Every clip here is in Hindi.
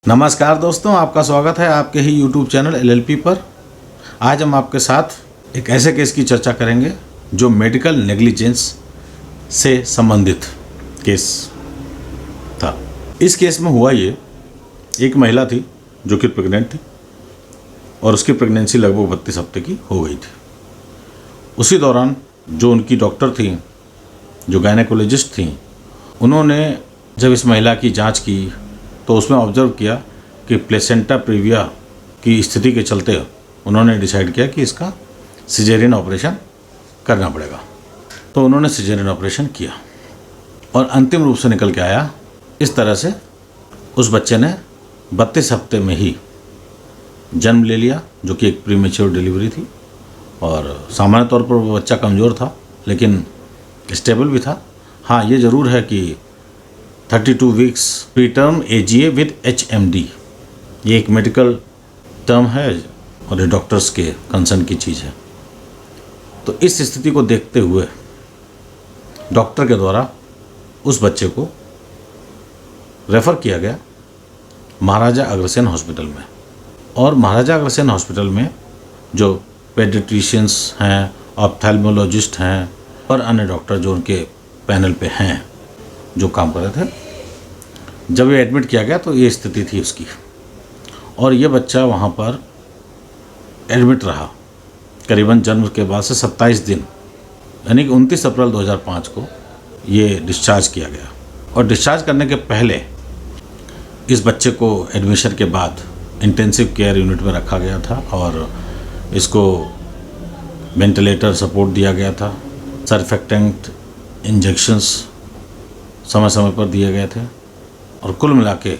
नमस्कार दोस्तों, आपका स्वागत है आपके ही YouTube चैनल LLP पर। आज हम आपके साथ एक ऐसे केस की चर्चा करेंगे जो मेडिकल नेग्लिजेंस से संबंधित केस था। इस केस में हुआ ये, एक महिला थी जो कि प्रेग्नेंट थी और उसकी प्रेगनेंसी लगभग 32 हफ्ते की हो गई थी। उसी दौरान जो उनकी डॉक्टर थी, जो गायनेकोलॉजिस्ट थी, उन्होंने जब इस महिला की जांच की तो उसमें ऑब्जर्व किया कि प्लेसेंटा प्रीविया की स्थिति के चलते उन्होंने डिसाइड किया कि इसका सिजेरियन ऑपरेशन करना पड़ेगा। तो उन्होंने सिजेरियन ऑपरेशन किया और अंतिम रूप से निकल के आया इस तरह से, उस बच्चे ने 32 हफ्ते में ही जन्म ले लिया, जो कि एक प्रीमेच्योर डिलीवरी थी। और सामान्य तौर पर वो बच्चा कमज़ोर था लेकिन स्टेबल भी था। हाँ, ये ज़रूर है कि 32 weeks pre term AGA with HMD, ये एक मेडिकल टर्म है और ये डॉक्टर्स के कंसर्न की चीज़ है। तो इस स्थिति को देखते हुए डॉक्टर के द्वारा उस बच्चे को रेफ़र किया गया महाराजा अग्रसेन हॉस्पिटल में। और महाराजा अग्रसेन हॉस्पिटल में जो पेडिट्रिशियंस हैं, ऑप्थेल्मोलॉजिस्ट हैं और अन्य डॉक्टर जो उनके पैनल पे हैं, जो काम कर रहे थे, जब ये एडमिट किया गया तो ये स्थिति थी उसकी। और ये बच्चा वहाँ पर एडमिट रहा करीबन जन्म के बाद से 27 दिन, यानी कि 29 अप्रैल 2005 को ये डिस्चार्ज किया गया। और डिस्चार्ज करने के पहले इस बच्चे को एडमिशन के बाद इंटेंसिव केयर यूनिट में रखा गया था और इसको वेंटिलेटर सपोर्ट दिया गया था। सर्फेक्टेंट इंजेक्शंस समय समय पर दिए गए थे और कुल मिला के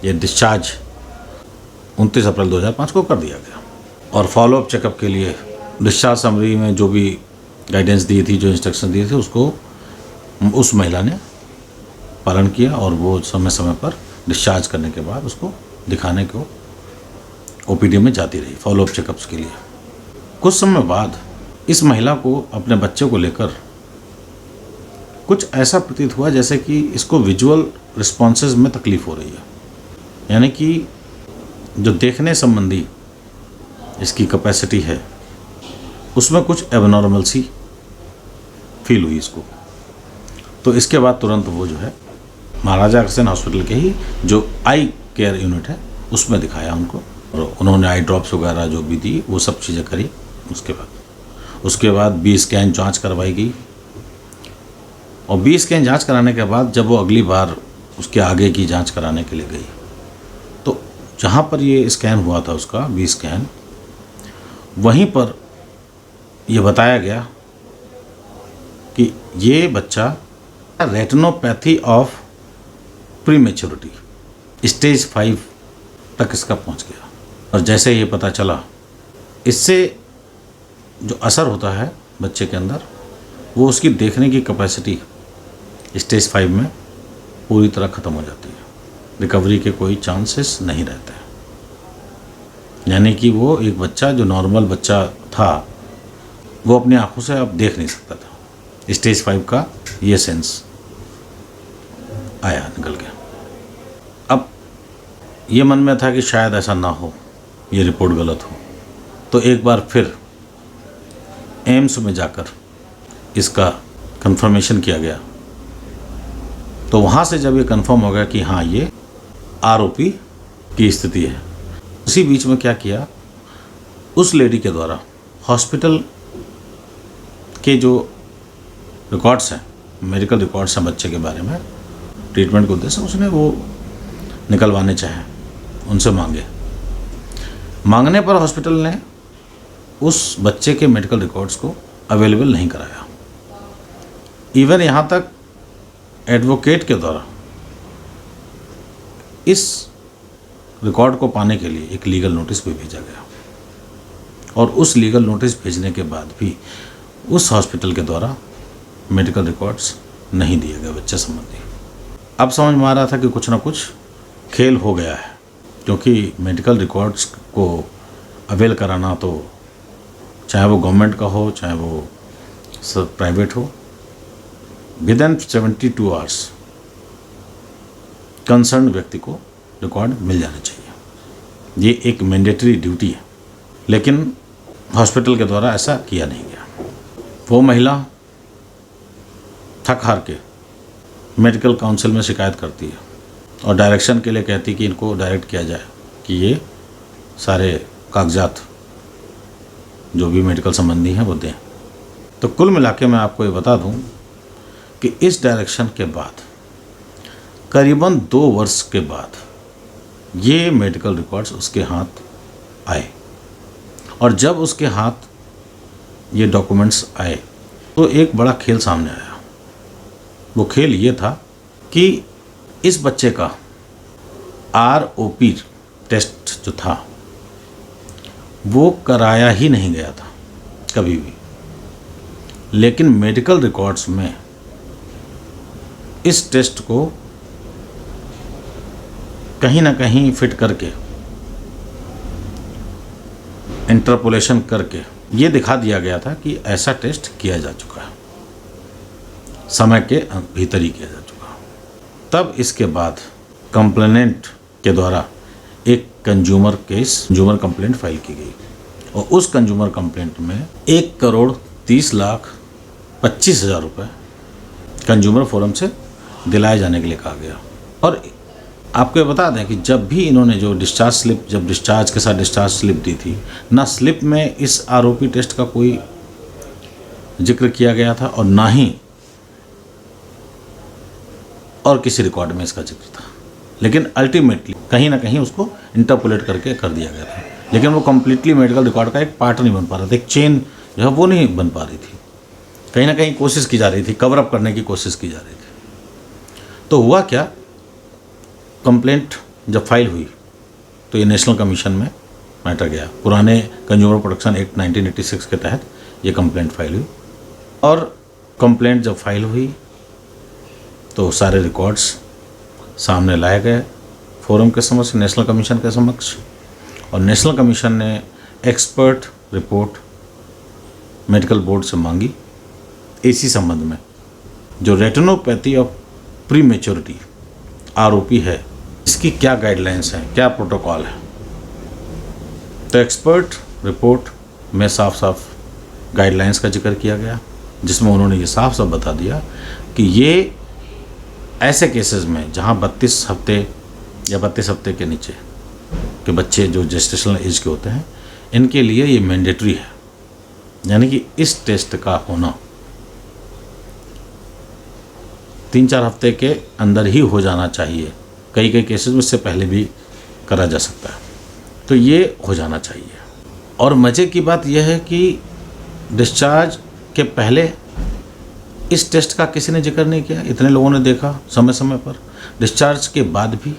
ये डिस्चार्ज 29 अप्रैल 2005 को कर दिया गया। और फॉलोअप चेकअप के लिए डिस्चार्ज समरी में जो भी गाइडेंस दी थी, जो इंस्ट्रक्शन दिए थे, उसको उस महिला ने पालन किया और वो समय समय पर डिस्चार्ज करने के बाद उसको दिखाने को OPD में जाती रही फॉलोअप चेकअप्स के लिए। कुछ समय बाद इस महिला को अपने बच्चे को लेकर कुछ ऐसा प्रतीत हुआ जैसे कि इसको विजुअल रिस्पॉन्सेज में तकलीफ़ हो रही है, यानी कि जो देखने संबंधी इसकी कैपेसिटी है उसमें कुछ एबनॉर्मल सी फील हुई इसको। तो इसके बाद तुरंत वो जो है महाराजा अग्रसेन हॉस्पिटल के ही जो आई केयर यूनिट है उसमें दिखाया उनको और उन्होंने आई ड्रॉप्स वगैरह जो भी दी वो सब चीज़ें करी। उसके बाद 20 स्कैन जांच करवाई गई और 20 स्कैन जांच कराने के बाद जब वो अगली बार उसके आगे की जांच कराने के लिए गई तो जहाँ पर ये स्कैन हुआ था उसका 20 स्कैन, वहीं पर यह बताया गया कि ये बच्चा रेटिनोपैथी ऑफ प्रीमेच्योरिटी स्टेज 5 तक इसका पहुँच गया। और जैसे ये पता चला, इससे जो असर होता है बच्चे के अंदर, वो उसकी देखने की कैपेसिटी स्टेज 5 में पूरी तरह ख़त्म हो जाती है। रिकवरी के कोई चांसेस नहीं रहते हैं। यानी कि वो एक बच्चा जो नॉर्मल बच्चा था वो अपनी आंखों से अब देख नहीं सकता था। स्टेज 5 का ये सेंस आया, निकल गया। अब ये मन में था कि शायद ऐसा ना हो, ये रिपोर्ट गलत हो। तो एक बार फिर एम्स में जाकर इसका कंफर्मेशन किया गया। तो वहाँ से जब ये कंफर्म हो गया कि हाँ ये ROP की स्थिति है, उसी बीच में क्या किया, उस लेडी के द्वारा हॉस्पिटल के जो रिकॉर्ड्स हैं, मेडिकल रिकॉर्ड्स हैं बच्चे के बारे में, ट्रीटमेंट के उद्देश्य से उसने वो निकलवाने चाहे, उनसे मांगने पर हॉस्पिटल ने उस बच्चे के मेडिकल रिकॉर्ड्स को अवेलेबल नहीं कराया। इवन यहाँ तक एडवोकेट के द्वारा इस रिकॉर्ड को पाने के लिए एक लीगल नोटिस भी भेजा गया और उस लीगल नोटिस भेजने के बाद भी उस हॉस्पिटल के द्वारा मेडिकल रिकॉर्ड्स नहीं दिए गए बच्चे संबंधी। अब समझ में आ रहा था कि कुछ ना कुछ खेल हो गया है, क्योंकि मेडिकल रिकॉर्ड्स को अवेल कराना तो चाहे वो गवर्नमेंट का हो चाहे वो प्राइवेट हो, विद इन 72 आवर्स कंसर्न व्यक्ति को रिकॉर्ड मिल जाने चाहिए। ये एक मैंडेटरी ड्यूटी है, लेकिन हॉस्पिटल के द्वारा ऐसा किया नहीं गया। वो महिला थक हार के मेडिकल काउंसिल में शिकायत करती है और डायरेक्शन के लिए कहती कि इनको डायरेक्ट किया जाए कि ये सारे कागजात जो भी मेडिकल संबंधी हैं वो दें। तो कुल मिला के मैं आपको ये बता दूं कि इस डायरेक्शन के बाद करीबन 2 वर्ष के बाद ये मेडिकल रिकॉर्ड्स उसके हाथ आए, और जब उसके हाथ ये डॉक्यूमेंट्स आए तो एक बड़ा खेल सामने आया। वो खेल ये था कि इस बच्चे का ROP टेस्ट जो था वो कराया ही नहीं गया था कभी भी, लेकिन मेडिकल रिकॉर्ड्स में इस टेस्ट को कहीं ना कहीं फिट करके, इंटरपोलेशन करके ये दिखा दिया गया था कि ऐसा टेस्ट किया जा चुका है, समय के भीतर ही किया जा चुका। तब इसके बाद कंप्लेनेंट के द्वारा एक कंज्यूमर कंप्लेंट फाइल की गई, और उस कंज्यूमर कंप्लेंट में 1,30,25,000 रुपये कंज्यूमर फोरम से दिलाए जाने के लिए कहा गया। और आपको बता दें कि जब भी इन्होंने जो डिस्चार्ज स्लिप, जब डिस्चार्ज के साथ डिस्चार्ज स्लिप दी थी, ना स्लिप में इस ROP टेस्ट का कोई जिक्र किया गया था और ना ही और किसी रिकॉर्ड में इसका जिक्र था, लेकिन अल्टीमेटली कहीं ना कहीं उसको इंटरपोलेट करके कर दिया गया था। लेकिन वो कम्प्लीटली मेडिकल रिकॉर्ड का एक पार्ट नहीं बन पा रहा था, एक चेन जो है वो नहीं बन पा रही थी। कहीं ना कहीं कोशिश की जा रही थी, कवर अप करने की कोशिश की जा रही थी। तो हुआ क्या, कंप्लेंट जब फाइल हुई तो ये नेशनल कमीशन में मैटर गया। पुराने कंज्यूमर प्रोटेक्शन एक्ट 1986 के तहत ये कंप्लेंट फाइल हुई, और कंप्लेंट जब फाइल हुई तो सारे रिकॉर्ड्स सामने लाए गए फोरम के समक्ष, नेशनल कमीशन के समक्ष, और नेशनल कमीशन ने एक्सपर्ट रिपोर्ट मेडिकल बोर्ड से मांगी इसी संबंध में। जो retinopathy of pre maturity ROP है, इसकी क्या गाइडलाइंस हैं, क्या प्रोटोकॉल है। तो एक्सपर्ट रिपोर्ट में साफ साफ गाइडलाइंस का जिक्र किया गया, जिसमें उन्होंने ये साफ साफ बता दिया कि ये ऐसे केसेस में जहाँ 32 हफ्ते या 32 हफ्ते के नीचे के बच्चे जो जेस्टेशनल एज के होते हैं, इनके लिए ये मैंडेटरी है, यानी कि इस टेस्ट का होना 3-4 हफ्ते के अंदर ही हो जाना चाहिए। कई केसेस में इससे पहले भी करा जा सकता है, तो ये हो जाना चाहिए। और मज़े की बात यह है कि डिस्चार्ज के पहले इस टेस्ट का किसी ने जिक्र नहीं किया। इतने लोगों ने देखा समय समय पर, डिस्चार्ज के बाद भी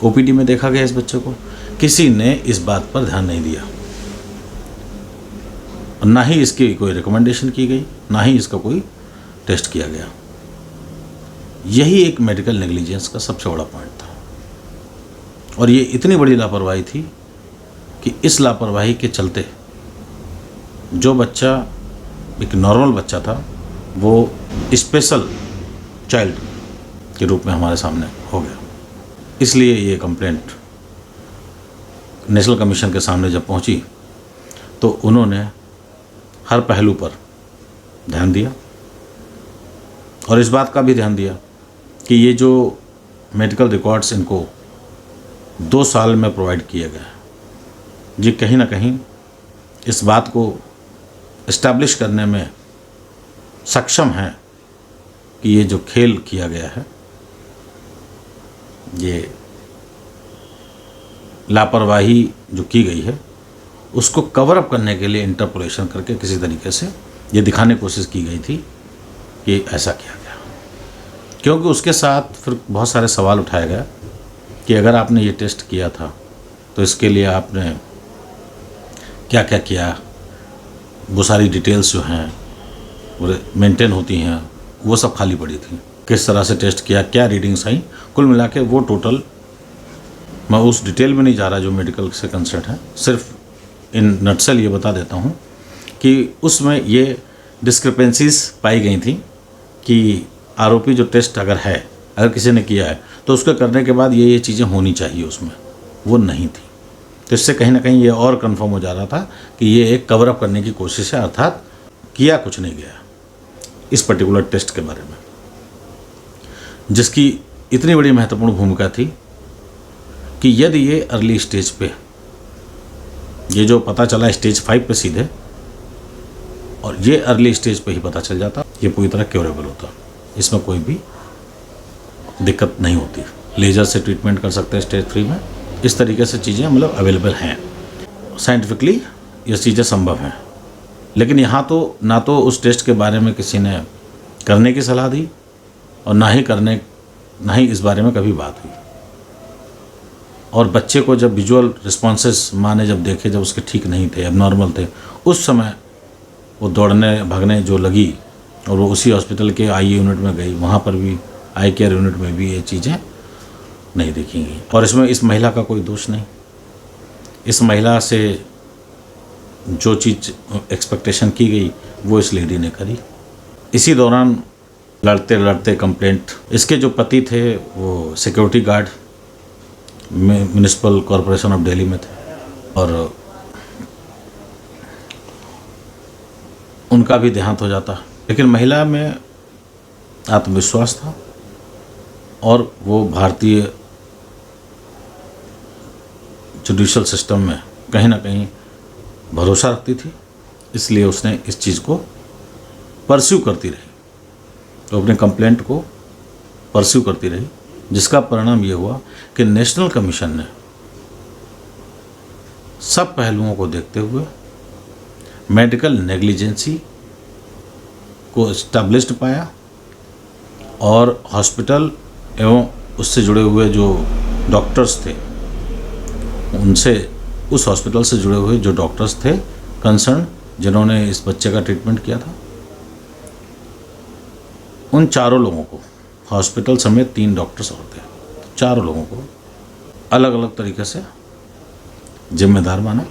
OPD में देखा गया इस बच्चे को, किसी ने इस बात पर ध्यान नहीं दिया, और ना ही इसकी कोई रिकमेंडेशन की गई, ना ही इसका कोई टेस्ट किया गया। यही एक मेडिकल नेग्लिजेंस का सबसे बड़ा पॉइंट था, और ये इतनी बड़ी लापरवाही थी कि इस लापरवाही के चलते जो बच्चा एक नॉर्मल बच्चा था वो स्पेशल चाइल्ड के रूप में हमारे सामने हो गया। इसलिए ये कंप्लेंट नेशनल कमीशन के सामने जब पहुंची तो उन्होंने हर पहलू पर ध्यान दिया, और इस बात का भी ध्यान दिया कि ये जो मेडिकल रिकॉर्ड्स इनको 2 साल में प्रोवाइड किए गए, ये कहीं ना कहीं इस बात को इस्टेब्लिश करने में सक्षम है कि ये जो खेल किया गया है, ये लापरवाही जो की गई है, उसको कवर अप करने के लिए इंटरपोलेशन करके किसी तरीके से ये दिखाने की कोशिश की गई थी कि ऐसा किया गया। क्योंकि उसके साथ फिर बहुत सारे सवाल उठाया गया कि अगर आपने ये टेस्ट किया था तो इसके लिए आपने क्या क्या किया, वो सारी डिटेल्स जो हैं वो मेंटेन होती हैं, वो सब खाली पड़ी थी। किस तरह से टेस्ट किया, क्या रीडिंग्स आई, कुल मिला के वो टोटल, मैं उस डिटेल में नहीं जा रहा जो मेडिकल से कंसर्न है, सिर्फ इन नटसेल ये बता देता हूँ कि उसमें ये डिस्क्रिपेंसीज पाई गई थी कि ROP जो टेस्ट अगर है अगर किसी ने किया है तो उसके करने के बाद ये चीज़ें होनी चाहिए उसमें, वो नहीं थी। तो इससे कहीं ना कहीं ये और कंफर्म हो जा रहा था कि ये एक कवर अप करने की कोशिश है, अर्थात किया कुछ नहीं गया इस पर्टिकुलर टेस्ट के बारे में, जिसकी इतनी बड़ी महत्वपूर्ण भूमिका थी कि यदि ये अर्ली स्टेज पे, ये जो पता चला स्टेज 5 पे सीधे, और ये अर्ली स्टेज पे ही पता चल जाता, ये पूरी तरह क्योरेबल होता, इसमें कोई भी दिक्कत नहीं होती। लेज़र से ट्रीटमेंट कर सकते हैं स्टेज 3 में। इस तरीके से चीज़ें मतलब अवेलेबल हैं, साइंटिफिकली ये चीज़ें संभव हैं। लेकिन यहाँ तो ना तो उस टेस्ट के बारे में किसी ने करने की सलाह दी और ना ही इस बारे में कभी बात हुई। और बच्चे को जब विजुअल रिस्पॉन्सेस माँ ने जब देखे, जब उसके ठीक नहीं थे, एबनॉर्मल थे, उस समय वो दौड़ने भागने जो लगी और वो उसी हॉस्पिटल के आई यूनिट में गई, वहाँ पर भी आई केयर यूनिट में भी ये चीज़ें नहीं देखी गई। और इसमें इस महिला का कोई दोष नहीं। इस महिला से जो चीज़ एक्सपेक्टेशन की गई वो इस लेडी ने करी। इसी दौरान लड़ते लड़ते कंप्लेंट, इसके जो पति थे वो security guard municipal corporation of Delhi में थे और उनका भी देहांत हो जाता। लेकिन महिला में आत्मविश्वास था और वो भारतीय जुडिशल सिस्टम में कहीं ना कहीं भरोसा रखती थी, इसलिए उसने इस चीज़ को परस्यू करती रही, तो अपने कंप्लेंट को परस्यू करती रही, जिसका परिणाम ये हुआ कि नेशनल कमीशन ने सब पहलुओं को देखते हुए मेडिकल नेग्लिजेंसी को एस्टैब्लिश्ड पाया और हॉस्पिटल एवं उससे जुड़े हुए जो डॉक्टर्स थे, उनसे, उस हॉस्पिटल से जुड़े हुए जो डॉक्टर्स थे कंसर्न, जिन्होंने इस बच्चे का ट्रीटमेंट किया था, उन चारों लोगों को, हॉस्पिटल समेत 3 डॉक्टर्स और थे, चारों लोगों को अलग अलग तरीके से जिम्मेदार माना